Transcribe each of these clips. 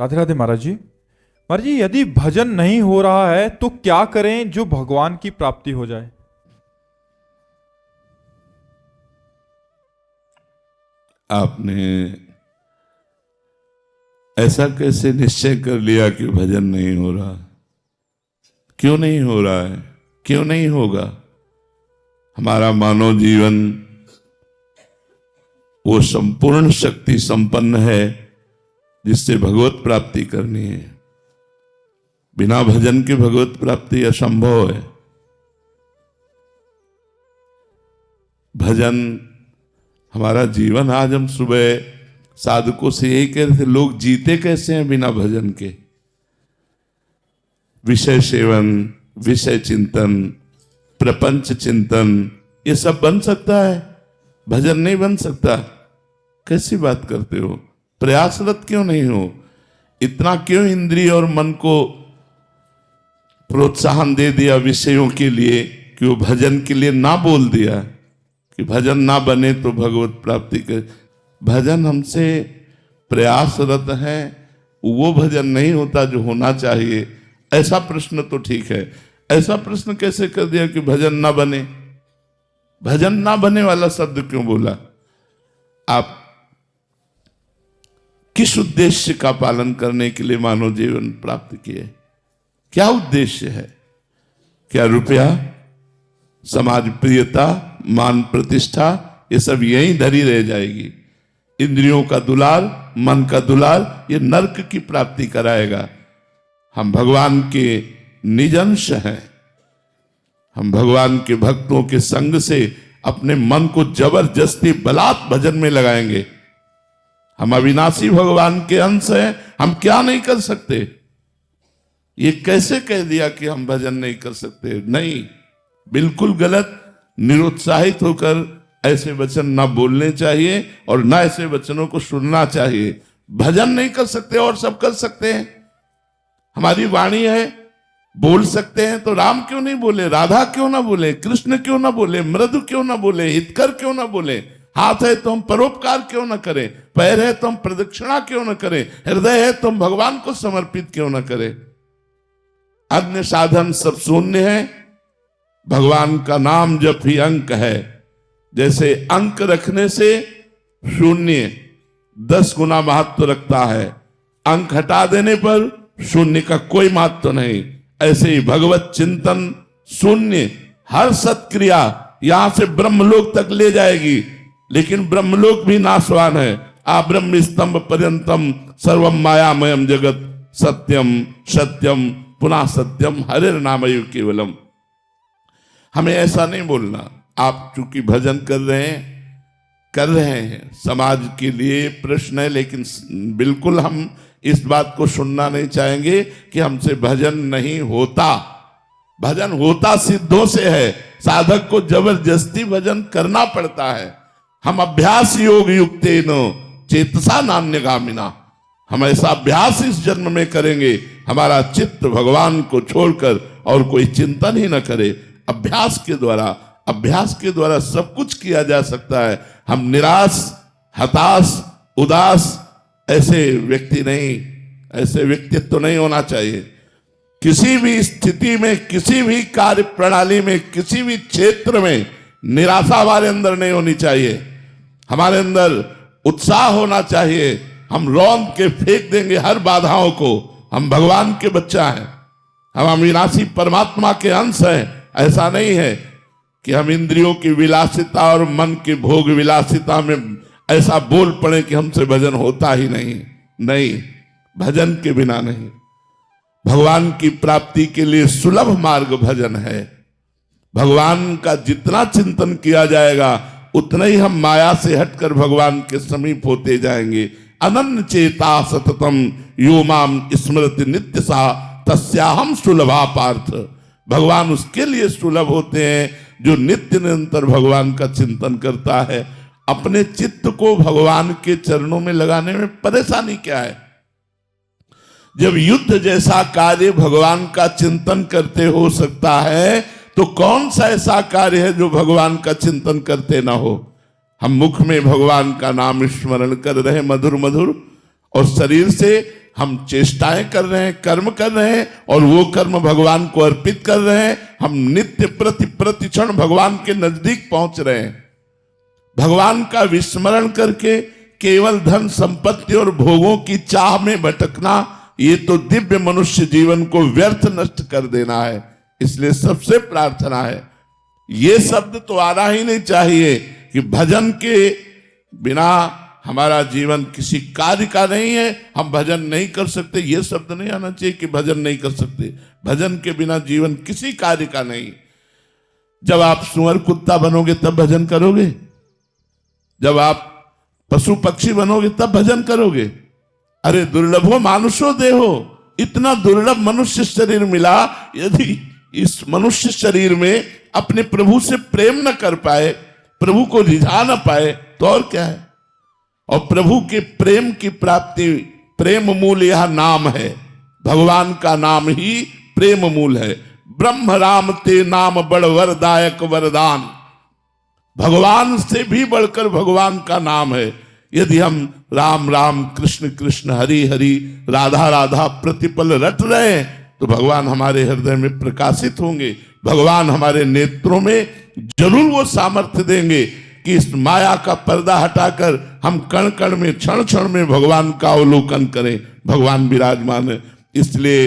राधे राधे महाराज जी। महाराज जी, यदि भजन नहीं हो रहा है तो क्या करें जो भगवान की प्राप्ति हो जाए? आपने ऐसा कैसे निश्चय कर लिया कि भजन नहीं हो रहा? क्यों नहीं हो रहा है? क्यों नहीं होगा? हमारा मानव जीवन वो संपूर्ण शक्ति संपन्न है जिससे भगवत प्राप्ति करनी है। बिना भजन के भगवत प्राप्ति असंभव है। भजन हमारा जीवन। आज हम सुबह साधकों से यही कह रहे थे, लोग जीते कैसे हैं बिना भजन के? विषय सेवन, विषय चिंतन, प्रपंच चिंतन, ये सब बन सकता है, भजन नहीं बन सकता। कैसी बात करते हो? प्रयासरत क्यों नहीं हो? इतना क्यों इंद्रिय और मन को प्रोत्साहन दे दिया विषयों के लिए कि वो भजन के लिए ना बोल दिया कि भजन ना बने तो भगवत प्राप्ति कर। भजन हमसे प्रयासरत है, वो भजन नहीं होता जो होना चाहिए। ऐसा प्रश्न तो ठीक है, ऐसा प्रश्न कैसे कर दिया कि भजन ना बने? भजन ना बने वाला शब्द क्यों बोला? आप किस उद्देश्य का पालन करने के लिए मानव जीवन प्राप्त किए? क्या उद्देश्य है? क्या रुपया, समाज प्रियता, मान प्रतिष्ठा, ये सब यहीं धरी रह जाएगी? इंद्रियों का दुलार, मन का दुलार, ये नरक की प्राप्ति कराएगा। हम भगवान के निज अंश हैं। हम भगवान के भक्तों के संग से अपने मन को जबरदस्ती बलात् भजन में लगाएंगे। हम अविनाशी भगवान के अंश हैं, हम क्या नहीं कर सकते? ये कैसे कह दिया कि हम भजन नहीं कर सकते? नहीं, बिल्कुल गलत। निरुत्साहित होकर ऐसे वचन ना बोलने चाहिए और ना ऐसे वचनों को सुनना चाहिए। भजन नहीं कर सकते और सब कर सकते हैं। हमारी वाणी है, बोल सकते हैं, तो राम क्यों नहीं बोले? राधा क्यों ना बोले? कृष्ण क्यों ना बोले? मृदु क्यों ना बोले? हितकर क्यों ना बोले? हाथ है तो हम परोपकार क्यों ना करें? पैर है तो हम प्रदक्षिणा क्यों ना करें? हृदय है तो हम भगवान को समर्पित क्यों ना करें? अन्य साधन सब शून्य है। भगवान का नाम जप ही अंक है। जैसे अंक रखने से शून्य 10 गुना महत्व रखता है, अंक हटा देने पर शून्य का कोई महत्व नहीं। ऐसे ही भगवत चिंतन शून्य, हर सत्क्रिया यहां से ब्रह्मलोक तक ले जाएगी, लेकिन ब्रह्मलोक भी नाशवान है। आ ब्रह्म स्तंभ पर्यंतम सर्वम मायामयम जगत सत्यम सत्यम पुनः सत्यम हरे नामयु केवलम। हमें ऐसा नहीं बोलना। आप चूंकि भजन कर रहे हैं, समाज के लिए प्रश्न है, लेकिन बिल्कुल हम इस बात को सुनना नहीं चाहेंगे कि हमसे भजन नहीं होता। भजन होता सिद्धों से है। साधक को जबरदस्ती भजन करना पड़ता है। हम अभ्यास योग युक्तेन चेतसा नान्यगामिना, हम ऐसा अभ्यास इस जन्म में करेंगे, हमारा चित्त भगवान को छोड़कर और कोई चिंतन ही न करे। अभ्यास के द्वारा सब कुछ किया जा सकता है। हम निराश, हताश, उदास ऐसे व्यक्ति नहीं, ऐसे व्यक्तित्व नहीं होना चाहिए। किसी भी स्थिति में, किसी भी कार्य प्रणाली में, किसी भी क्षेत्र में निराशा हमारे अंदर नहीं होनी चाहिए। हमारे अंदर उत्साह होना चाहिए। हम रौंद के फेंक देंगे हर बाधाओं को। हम भगवान के बच्चा हैं, हम अविनाशी परमात्मा के अंश हैं। ऐसा नहीं है कि हम इंद्रियों की विलासिता और मन की भोग विलासिता में ऐसा बोल पड़े कि हमसे भजन होता ही नहीं, भजन के बिना नहीं। भगवान की प्राप्ति के लिए सुलभ मार्ग भजन है। भगवान का जितना चिंतन किया जाएगा उतना ही हम माया से हटकर भगवान के समीप होते जाएंगे। अनन्य चेता सततम यो माम स्मृति नित्य सा तस्याहम सुलभा पार्थ। भगवान उसके लिए सुलभ होते हैं जो नित्य निरंतर भगवान का चिंतन करता है। अपने चित्त को भगवान के चरणों में लगाने में परेशानी क्या है? जब युद्ध जैसा कार्य भगवान का चिंतन करते हो सकता है, तो कौन सा ऐसा कार्य है जो भगवान का चिंतन करते ना हो? हम मुख में भगवान का नाम स्मरण कर रहे मधुर मधुर, और शरीर से हम चेष्टाएं कर रहे हैं, कर्म कर रहे हैं और वो कर्म भगवान को अर्पित कर रहे हैं। हम नित्य प्रतिक्षण भगवान के नजदीक पहुंच रहे हैं। भगवान का विस्मरण करके केवल धन संपत्ति और भोगों की चाह में भटकना, ये तो दिव्य मनुष्य जीवन को व्यर्थ नष्ट कर देना है। इसलिए सबसे प्रार्थना है, ये शब्द तो आना ही नहीं चाहिए कि भजन के बिना हमारा जीवन किसी कार्य का नहीं है, हम भजन नहीं कर सकते। ये शब्द नहीं आना चाहिए कि भजन नहीं कर सकते। भजन के बिना जीवन किसी कार्य का नहीं। जब आप सुअर कुत्ता बनोगे तब भजन करोगे, जब आप पशु पक्षी बनोगे तब भजन करोगे। अरे दुर्लभो मानुषो देहो, इतना दुर्लभ मनुष्य शरीर मिला, यदि इस मनुष्य शरीर में अपने प्रभु से प्रेम न कर पाए, प्रभु को रिझा न पाए, तो और क्या है। और प्रभु के प्रेम की प्राप्ति, प्रेम मूल यह नाम है। भगवान का नाम ही प्रेम मूल है। ब्रह्म राम ते नाम बड़ वरदायक वरदान, भगवान से भी बढ़कर भगवान का नाम है। यदि हम राम राम कृष्ण कृष्ण हरि हरि राधा राधा प्रतिपल रट रहे हैं तो भगवान हमारे हृदय में प्रकाशित होंगे। भगवान हमारे नेत्रों में जरूर वो सामर्थ्य देंगे कि इस माया का पर्दा हटाकर हम कण कण में क्षण क्षण में भगवान का अवलोकन करें। भगवान विराजमान है। इसलिए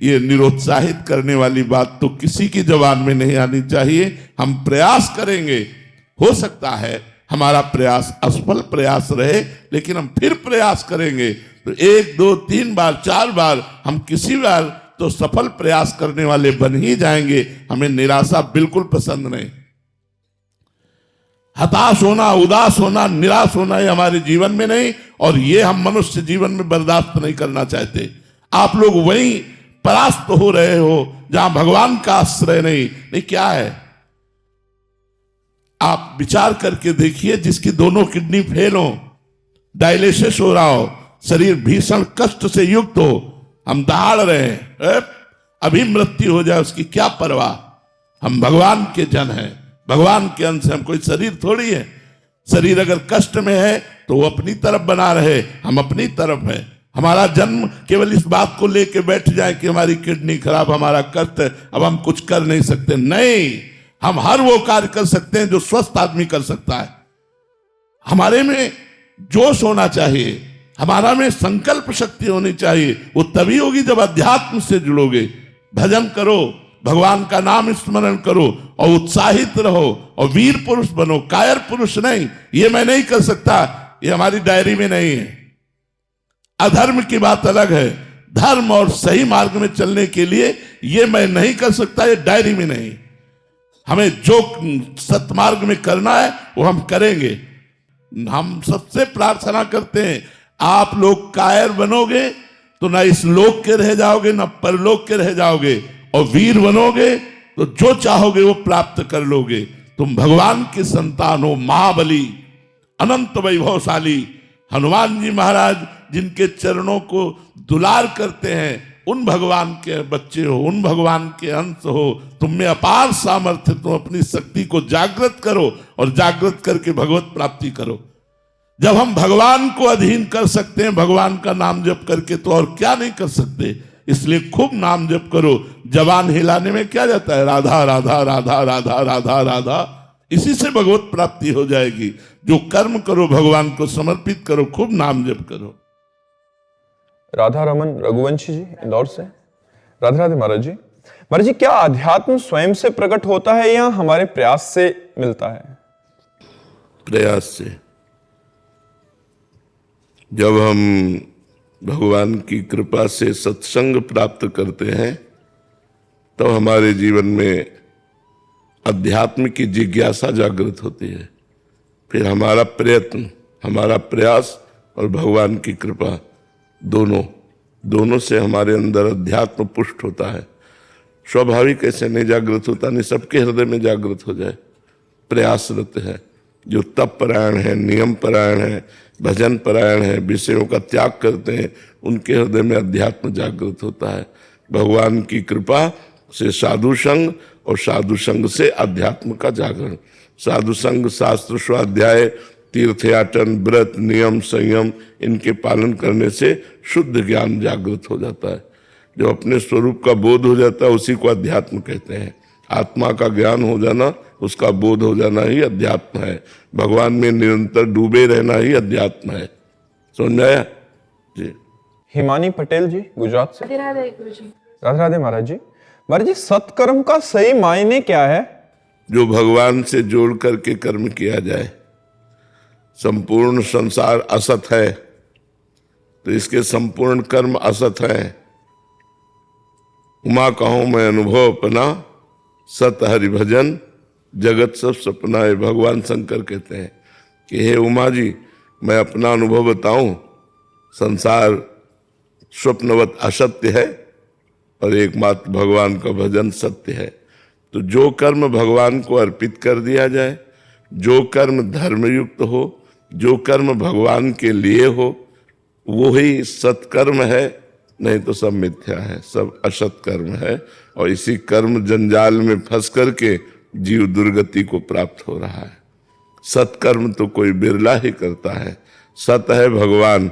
ये निरुत्साहित करने वाली बात तो किसी की जबान में नहीं आनी चाहिए। हम प्रयास करेंगे, हो सकता है हमारा प्रयास असफल प्रयास रहे, लेकिन हम फिर प्रयास करेंगे तो 1 2 3 बार 4 बार हम किसी बार तो सफल प्रयास करने वाले बन ही जाएंगे। हमें निराशा बिल्कुल पसंद नहीं। हताश होना, उदास होना, निराश होना ये हमारे जीवन में नहीं, और ये हम मनुष्य जीवन में बर्दाश्त नहीं करना चाहते। आप लोग वहीं परास्त हो रहे हो जहां भगवान का आश्रय नहीं। क्या है, आप विचार करके देखिए, जिसकी दोनों किडनी फेल हो, डायलिसिस हो रहा हो, शरीर भीषण कष्ट से युक्त हो, हम दहाड़ रहे हैं, अभी मृत्यु हो जाए उसकी क्या परवाह। हम भगवान के जन हैं, भगवान के अंश, हम कोई शरीर थोड़ी है। शरीर अगर कष्ट में है तो वो अपनी तरफ बना रहे, हम अपनी तरफ है। हमारा जन्म केवल इस बात को लेके बैठ जाए कि हमारी किडनी खराब, हमारा कष्ट है, अब हम कुछ कर नहीं सकते। नहीं, हम हर वो कार्य कर सकते हैं जो स्वस्थ आदमी कर सकता है। हमारे में जोश होना चाहिए, हमारा में संकल्प शक्ति होनी चाहिए। वो तभी होगी जब अध्यात्म से जुड़ोगे। भजन करो, भगवान का नाम स्मरण करो और उत्साहित रहो और वीर पुरुष बनो, कायर पुरुष नहीं। ये मैं नहीं कर सकता, ये हमारी डायरी में नहीं है। अधर्म की बात अलग है, धर्म और सही मार्ग में चलने के लिए ये मैं नहीं कर सकता, ये डायरी में नहीं। हमें जो सत्मार्ग में करना है वो हम करेंगे। हम सबसे प्रार्थना करते हैं, आप लोग कायर बनोगे तो ना इस लोक के रह जाओगे ना परलोक के रह जाओगे, और वीर बनोगे तो जो चाहोगे वो प्राप्त कर लोगे। तुम भगवान की संतान हो, महाबली अनंत वैभवशाली हनुमान जी महाराज जिनके चरणों को दुलार करते हैं, उन भगवान के बच्चे हो, उन भगवान के अंश हो। तुम में अपार सामर्थ्य, तुम अपनी शक्ति को जागृत करो और जागृत करके भगवत प्राप्ति करो। जब हम भगवान को अधीन कर सकते हैं भगवान का नाम जप करके, तो और क्या नहीं कर सकते। इसलिए खूब नाम जप करो। जबान हिलाने में क्या जाता है, राधा राधा राधा राधा राधा राधा, इसी से भगवत प्राप्ति हो जाएगी। जो कर्म करो भगवान को समर्पित करो, खूब नाम जप करो। राधा रमन रघुवंशी जी इंदौर से। राधे राधे महाराज जी। महाराज जी, क्या अध्यात्म स्वयं से प्रकट होता है या हमारे प्रयास से मिलता है? प्रयास से। जब हम भगवान की कृपा से सत्संग प्राप्त करते हैं तो हमारे जीवन में अध्यात्म की जिज्ञासा जागृत होती है। फिर हमारा प्रयत्न, हमारा प्रयास और भगवान की कृपा दोनों से हमारे अंदर अध्यात्म पुष्ट होता है। स्वाभाविक ऐसे नहीं जागृत होता, नहीं सबके हृदय में जागृत हो जाए। प्रयासरत है, जो तप परायण है, नियम परायण है, भजन परायण है, विषयों का त्याग करते हैं, उनके हृदय में अध्यात्म जागृत होता है। भगवान की कृपा से साधु संग और साधु संग से अध्यात्म का जागरण। साधु संग, शास्त्र स्वाध्याय, तीर्थयाटन, व्रत, नियम, संयम इनके पालन करने से शुद्ध ज्ञान जागृत हो जाता है। जो अपने स्वरूप का बोध हो जाता है उसी को अध्यात्म कहते हैं। आत्मा का ज्ञान हो जाना, उसका बोध हो जाना ही अध्यात्म है। भगवान में निरंतर डूबे रहना ही अध्यात्म है। समझ में आया जी? हिमानी पटेल जी गुजरात से। राधे राधे गुरुजी। राधे राधे महाराज जी। महाराज जी, सत्कर्म का सही मायने क्या है? जो भगवान से जोड़ करके कर्म किया जाए। संपूर्ण संसार असत है तो इसके संपूर्ण कर्म असत है। उमा कहूं मैं अनुभव अपना, सत हरि भजन जगत सब सपना है। भगवान शंकर कहते हैं कि हे उमा जी, मैं अपना अनुभव बताऊं, संसार स्वप्नवत असत्य है और एकमात्र भगवान का भजन सत्य है। तो जो कर्म भगवान को अर्पित कर दिया जाए, जो कर्म धर्मयुक्त हो, जो कर्म भगवान के लिए हो, वो ही सत्कर्म है। नहीं तो सब मिथ्या है, सब असत कर्म है। और इसी कर्म जंजाल में फंस करके जीव दुर्गति को प्राप्त हो रहा है। सत्कर्म तो कोई बिरला ही करता है। सत है भगवान,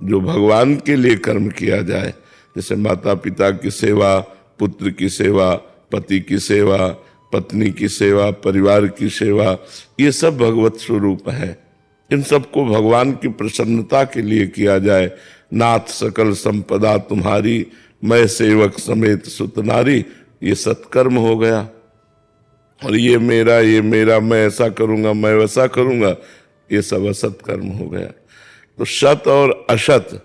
जो भगवान के लिए कर्म किया जाए, जैसे माता पिता की सेवा, पुत्र की सेवा, पति की सेवा, पत्नी की सेवा, परिवार की सेवा, ये सब भगवत स्वरूप है। इन सबको भगवान की प्रसन्नता के लिए किया जाए। नाथ सकल संपदा तुम्हारी, मैं सेवक समेत सुत नारी, ये सत्कर्म हो गया। और ये मेरा, मैं ऐसा करूंगा, मैं वैसा करूंगा, ये सब असत कर्म हो गया। तो सत और असत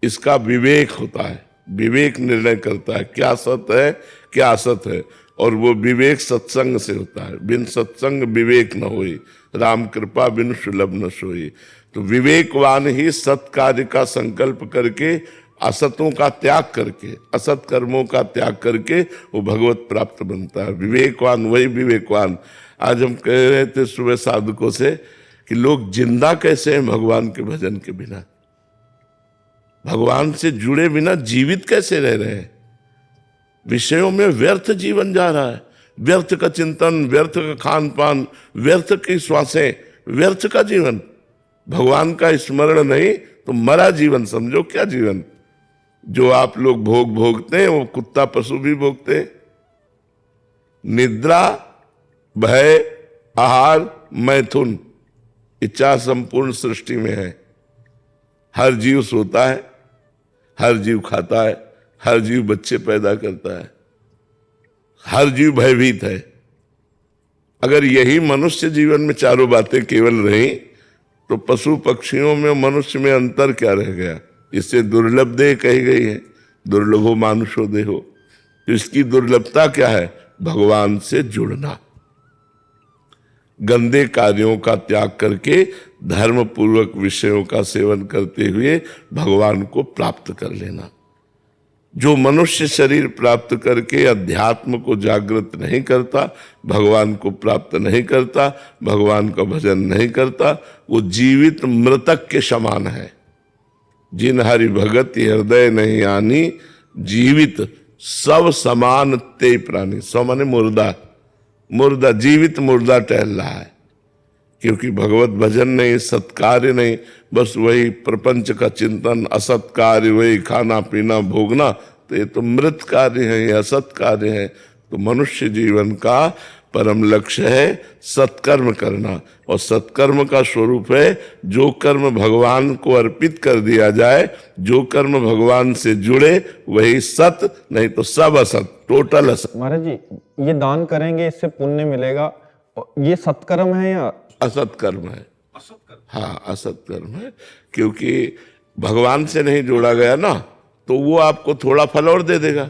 इसका विवेक होता है। विवेक निर्णय करता है क्या सत है क्या असत है। और वो विवेक सत्संग से होता है। बिन सत्संग विवेक न होई, राम कृपा बिन सुलभ न सोई। तो विवेकवान ही सत कार्य का संकल्प करके, असतों का त्याग करके, असत कर्मों का त्याग करके वो भगवत प्राप्त बनता है। विवेकवान वही विवेकवान। आज हम कह रहे थे सुबह साधकों से कि लोग जिंदा कैसे हैं भगवान के भजन के बिना, भगवान से जुड़े बिना जीवित कैसे रह रहे हैं। विषयों में व्यर्थ जीवन जा रहा है। व्यर्थ का चिंतन, व्यर्थ का खान पान, व्यर्थ की श्वासें, व्यर्थ का जीवन। भगवान का स्मरण नहीं तो मरा जीवन समझो। क्या जीवन? जो आप लोग भोगते हैं वो कुत्ता पशु भी भोगते हैं। निद्रा, भय, आहार, मैथुन, इच्छा संपूर्ण सृष्टि में है। हर जीव सोता है, हर जीव खाता है, हर जीव बच्चे पैदा करता है, हर जीव भयभीत है। अगर यही मनुष्य जीवन में चारों बातें केवल रही तो पशु पक्षियों में मनुष्य में अंतर क्या रह गया? इससे दुर्लभ देह कही गई है, दुर्लभो मानुषो देहो। तो इसकी दुर्लभता क्या है? भगवान से जुड़ना, गंदे कार्यों का त्याग करके धर्म पूर्वक विषयों का सेवन करते हुए भगवान को प्राप्त कर लेना। जो मनुष्य शरीर प्राप्त करके अध्यात्म को जागृत नहीं करता, भगवान को प्राप्त नहीं करता, भगवान का भजन नहीं करता, वो जीवित मृतक के समान है। जिन हरि भगत हृदय नहीं आनी, जीवित सब समान ते प्राणी। सौ माने मुर्दा, मुर्दा, जीवित मुर्दा टहल रहा है। क्योंकि भगवत भजन नहीं, सत्कार्य नहीं, बस वही प्रपंच का चिंतन, असत कार्य, वही खाना पीना भोगना, तो ये तो मृत कार्य है, ये असत कार्य है। तो मनुष्य जीवन का परम लक्ष्य है सत्कर्म करना। और सत्कर्म का स्वरूप है जो कर्म भगवान को अर्पित कर दिया जाए, जो कर्म भगवान से जुड़े वही सत, नहीं तो सब असत, टोटल असत। महाराज जी, ये दान करेंगे इससे पुण्य मिलेगा, ये सत्कर्म है या असत कर्म है? हाँ, असत कर्म है। क्योंकि भगवान से नहीं जोड़ा गया ना, तो वो आपको थोड़ा फल और दे देगा।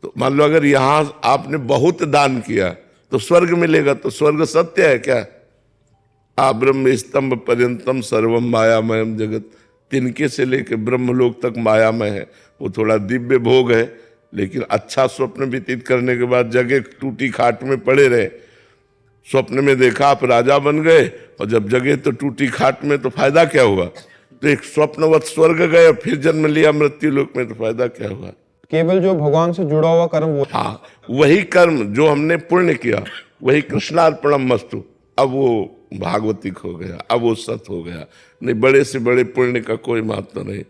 तो मान लो अगर यहां आपने बहुत दान किया तो स्वर्ग मिलेगा, तो स्वर्ग सत्य है क्या? आ ब्रह्म स्तंभ पर्यंतम सर्वम मायामयम जगत। तिनके से लेकर ब्रह्मलोक तक मायामय है। वो थोड़ा दिव्य भोग है, लेकिन अच्छा स्वप्न व्यतीत करने के बाद जगह टूटी खाट में पड़े रहे। स्वप्न में देखा आप राजा बन गए, और जब जगह तो टूटी खाट में, तो फायदा क्या हुआ? तो एक स्वप्नवत स्वर्ग गए, फिर जन्म लिया मृत्यु लोक में, तो फायदा क्या हुआ? केवल जो भगवान से जुड़ा हुआ कर्म वो। हाँ, वही कर्म जो हमने पुण्य किया वही कृष्णार्पणम मस्तु। अब वो भागवतिक हो गया, अब वो सत हो गया। नहीं, बड़े से बड़े पुण्य का कोई महत्व नहीं।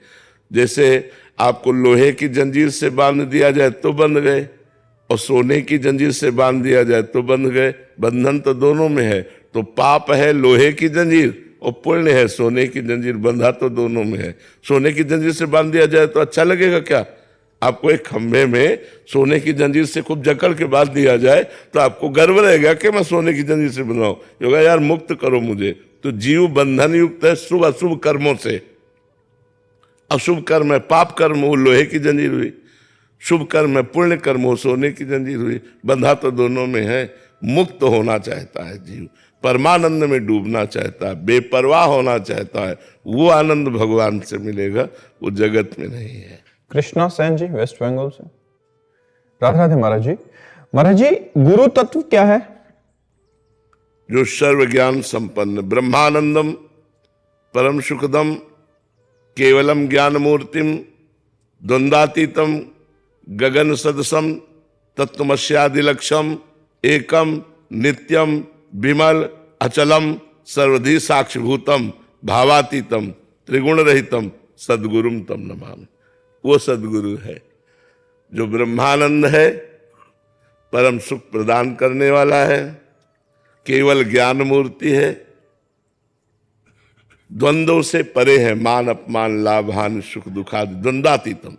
जैसे आपको लोहे की जंजीर से बांध दिया जाए तो बंध गए, और सोने की जंजीर से बांध दिया जाए तो बंध गए। बंधन तो दोनों में है। तो पाप है लोहे की जंजीर और पुण्य है सोने की जंजीर, बंधा तो दोनों में है। सोने की जंजीर से बांध दिया जाए तो अच्छा लगेगा क्या? आपको एक खंभे में सोने की जंजीर से खूब जकड़ के बांध दिया जाए तो आपको गर्व रहेगा कि मैं सोने की जंजीर से बंधाऊं। होगा यार मुक्त करो मुझे। तो जीव बंधन युक्त है शुभ अशुभ कर्मों से। अशुभ कर्म है पाप कर्म, वो लोहे की जंजीर हुई। शुभ कर्म है पुण्य कर्म, हो सोने की जंजीर हुई। बंधा तो दोनों में है। मुक्त होना चाहता है जीव, परमानंद में डूबना चाहता है, बेपरवाह होना चाहता है। वो आनंद भगवान से मिलेगा, वो जगत में नहीं है। कृष्णा सेन जी, वेस्ट बंगाल से। राधे राधे महाराज जी। महाराज जी, गुरु तत्व क्या है? जो सर्व ज्ञान संपन्न, ब्रह्मानंदम परम सुखदम केवलम ज्ञान मूर्तिम द्वंद्वातीतम गगन सदसम तत्वमस्यादिलक्षम एकम नित्यम विमल अचलम सर्वधि साक्षिभूतम भावातीतम त्रिगुण रहितम सद्गुरुम तम नमामि। वो सद्गुरु है जो ब्रह्मानंद है, परम सुख प्रदान करने वाला है, केवल ज्ञान मूर्ति है, द्वंद्वों से परे है, मान अपमान लाभ हानि सुख दुखादि द्वंद्वातीतम,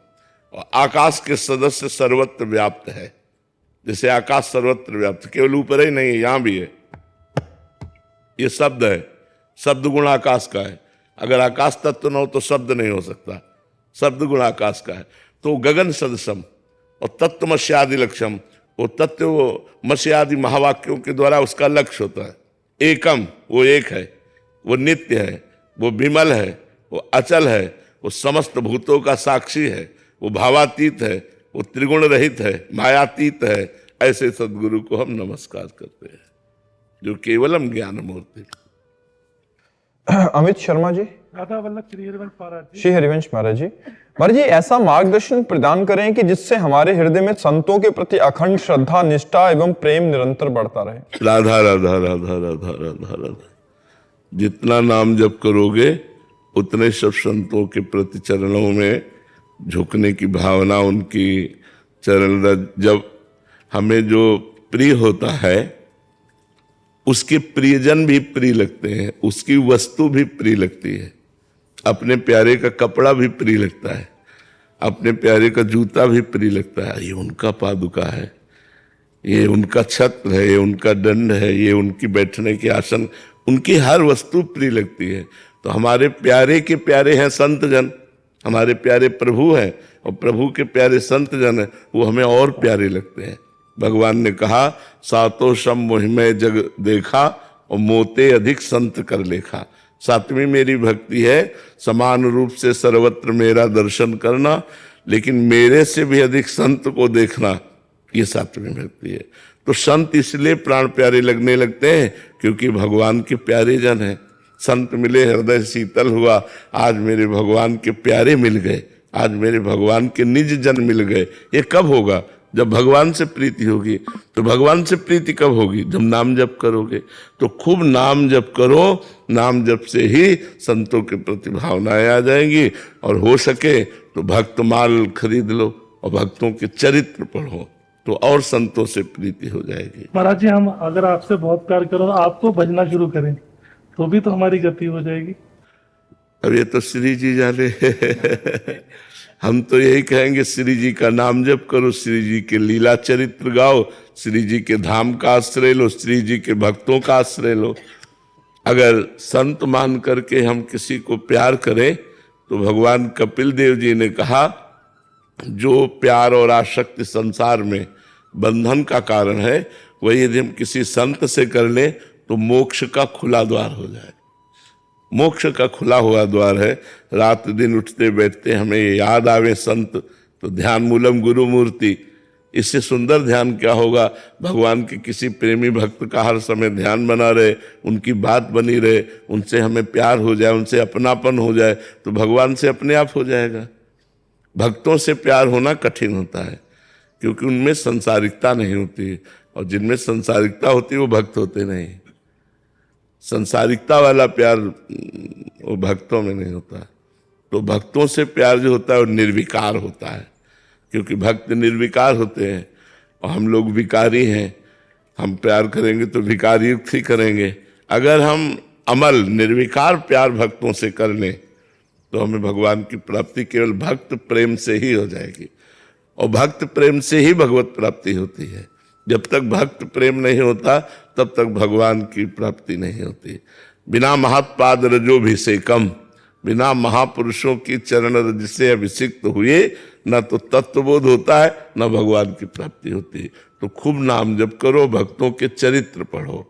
और आकाश के सदस्य सर्वत्र व्याप्त है। जैसे आकाश सर्वत्र व्याप्त, केवल ऊपर ही नहीं है, यहां भी है। ये शब्द है, शब्द गुण आकाश का है। अगर आकाश तत्व न हो तो शब्द नहीं हो सकता, शब्द गुण आकाश का है। तो गगन सदसम और तत्वमस्यादि लक्ष्यम, वो तत्व मस्यादि महावाक्यों के द्वारा उसका लक्ष्य होता है। एकम, वो एक है, वो नित्य है, वो विमल है, वो अचल है, वो समस्त भूतों का साक्षी है, वो भावातीत है, वो त्रिगुण रहित है, मायातीत है। ऐसे सदगुरु को हम नमस्कार करते हैं, जो केवलम ज्ञान मूर्ति। अमित शर्मा जी, राधा वल्लभ श्री हरिवंश महाराज जी। श्री हरिवंश महाराज जी। महाराज जी, ऐसा मार्गदर्शन प्रदान करें कि जिससे हमारे हृदय में संतों के प्रति अखंड श्रद्धा, निष्ठा एवं प्रेम निरंतर बढ़ता रहे। राधा राधा राधा राधा राधा राधा। जितना नाम जप करोगे उतने सब संतों के प्रति चरणों में झुकने की भावना, उनकी चरण रज, जब हमें जो प्रिय होता है उसके प्रियजन भी प्रिय लगते हैं, उसकी वस्तु भी प्रिय लगती है। अपने प्यारे का कपड़ा भी प्रिय लगता है, अपने प्यारे का जूता भी प्रिय लगता है। ये उनका पादुका है, ये उनका छत्र है, ये उनका दंड है, ये उनकी बैठने की आसन, उनकी हर वस्तु प्रिय लगती है। तो हमारे प्यारे के प्यारे हैं संत जन, हमारे प्यारे प्रभु हैं, और प्रभु के प्यारे संत जन हैं, वो हमें और प्यारे लगते हैं। भगवान ने कहा, सातो सम मोहिमय जग देखा और मोते अधिक संत कर लेखा। सातवीं मेरी भक्ति है, समान रूप से सर्वत्र मेरा दर्शन करना, लेकिन मेरे से भी अधिक संत को देखना, ये सातवीं भक्ति है। तो संत इसलिए प्राण प्यारे लगने लगते हैं क्योंकि भगवान के प्यारे जन हैं। संत मिले हृदय शीतल हुआ, आज मेरे भगवान के प्यारे मिल गए, आज मेरे भगवान के निज जन मिल गए। ये कब होगा? जब भगवान से प्रीति होगी। तो भगवान से प्रीति कब होगी? जब नाम जप करोगे। तो खूब नाम जप करो, नाम जप से ही संतों के प्रति भावनाएं आ जाएंगी, और हो सके तो भक्त माल खरीद लो और भक्तों के चरित्र पढ़ो, तो और संतों से प्रीति हो जाएगी। महाराज जी, हम अगर आपसे बहुत प्यार करो, आपको भजना शुरू करें तो भी तो हमारी गति हो जाएगी। अब ये तो श्री जी जाने हम तो यही कहेंगे, श्री जी का नाम जप करो, श्री जी के लीला चरित्र गाओ, श्री जी के धाम का आश्रय लो, श्री जी के भक्तों का आश्रय लो। अगर संत मान करके हम किसी को प्यार करें तो भगवान कपिल देव जी ने कहा, जो प्यार और आसक्ति संसार में बंधन का कारण है, वही यदि हम किसी संत से कर लें तो मोक्ष का खुला द्वार हो जाए। मोक्ष का खुला हुआ द्वार है। रात दिन उठते बैठते हमें याद आवे संत, तो ध्यान मूलम गुरु मूर्ति। इससे सुंदर ध्यान क्या होगा? भगवान के किसी प्रेमी भक्त का हर समय ध्यान बना रहे, उनकी बात बनी रहे, उनसे हमें प्यार हो जाए, उनसे अपनापन हो जाए, तो भगवान से अपने आप हो जाएगा। भक्तों से प्यार होना कठिन होता है क्योंकि उनमें संसारिकता नहीं होती, और जिनमें संसारिकता होती है वो भक्त होते नहीं। संसारिकता वाला प्यार वो भक्तों में नहीं होता। तो भक्तों से प्यार जो होता है वो निर्विकार होता है, क्योंकि भक्त निर्विकार होते हैं और हम लोग विकारी हैं। हम प्यार करेंगे तो विकारी युक्त ही करेंगे। अगर हम अमल निर्विकार प्यार भक्तों से कर लें तो हमें भगवान की प्राप्ति केवल भक्त प्रेम से ही हो जाएगी, और भक्त प्रेम से ही भगवत प्राप्ति होती है। जब तक भक्त प्रेम नहीं होता तब तक भगवान की प्राप्ति नहीं होती। बिना महात्पाद रजोभिषेकम, बिना महापुरुषों की चरण रज से अभिषिक्त हुए न तो तत्वबोध होता है न भगवान की प्राप्ति होती है। तो खूब नाम जप करो, भक्तों के चरित्र पढ़ो।